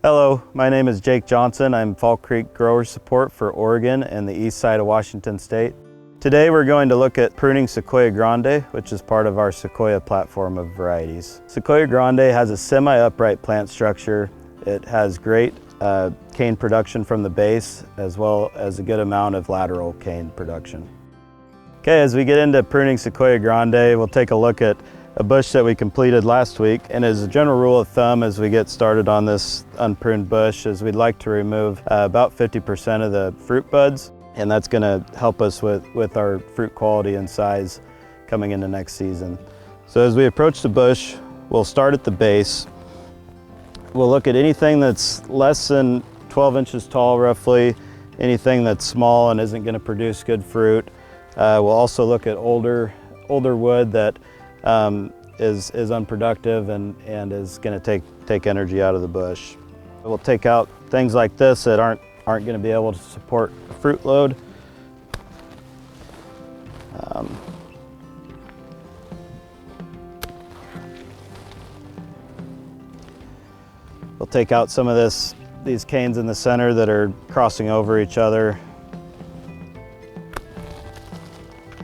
Hello, my name is Jake Johnson. I'm Fall Creek Grower Support for Oregon and the east side of Washington State. Today we're going to look at pruning Sekoya Grande, which is part of our Sekoya platform of varieties. Sekoya Grande has a semi-upright plant structure. It has great cane production from the base as well as a good amount of lateral cane production. Okay, as we get into pruning Sekoya Grande, we'll take a look at a bush that we completed last week. And as a general rule of thumb, as we get started on this unpruned bush, is we'd like to remove about 50% of the fruit buds, and that's going to help us with our fruit quality and size coming into next season. So as we approach the bush, we'll start at the base. We'll look at anything that's less than 12 inches tall roughly, anything that's small and isn't going to produce good fruit. We'll also look at older wood that is unproductive and is going to take energy out of the bush. We'll take out things like this that aren't going to be able to support a fruit load. We'll take out some of these canes in the center that are crossing over each other.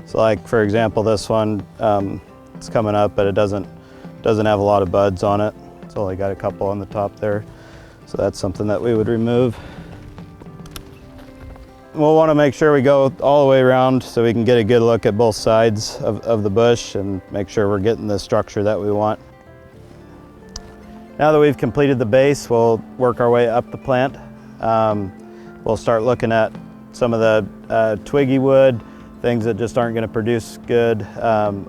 So like, for example, this one, it's coming up, but it doesn't have a lot of buds on it. It's only got a couple on the top there. So that's something that we would remove. We'll want to make sure we go all the way around so we can get a good look at both sides of the bush and make sure we're getting the structure that we want. Now that we've completed the base, we'll work our way up the plant. We'll start looking at some of the twiggy wood, things that just aren't going to produce good,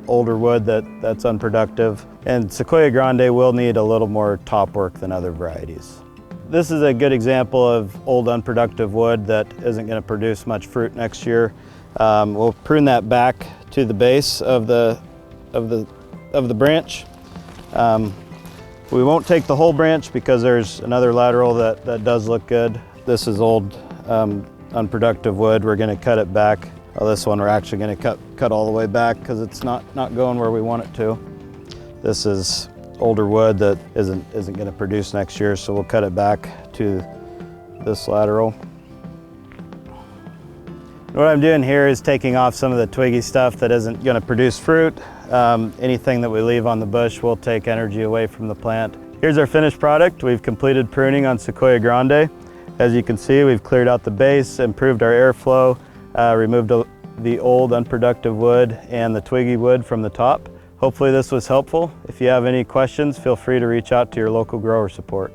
older wood that's unproductive. And Sekoya Grande will need a little more top work than other varieties. This is a good example of old unproductive wood that isn't going to produce much fruit next year. We'll prune that back to the base of the branch. We won't take the whole branch because there's another lateral that does look good. This is old unproductive wood. We're going to cut it back. This one we're actually going to cut all the way back because it's not going where we want it to. This is older wood that isn't going to produce next year, so we'll cut it back to this lateral. What I'm doing here is taking off some of the twiggy stuff that isn't going to produce fruit. Anything that we leave on the bush will take energy away from the plant. Here's our finished product. We've completed pruning on Sekoya Grande. As you can see, we've cleared out the base, improved our airflow, removed the old unproductive wood and the twiggy wood from the top. Hopefully this was helpful. If you have any questions, feel free to reach out to your local grower support.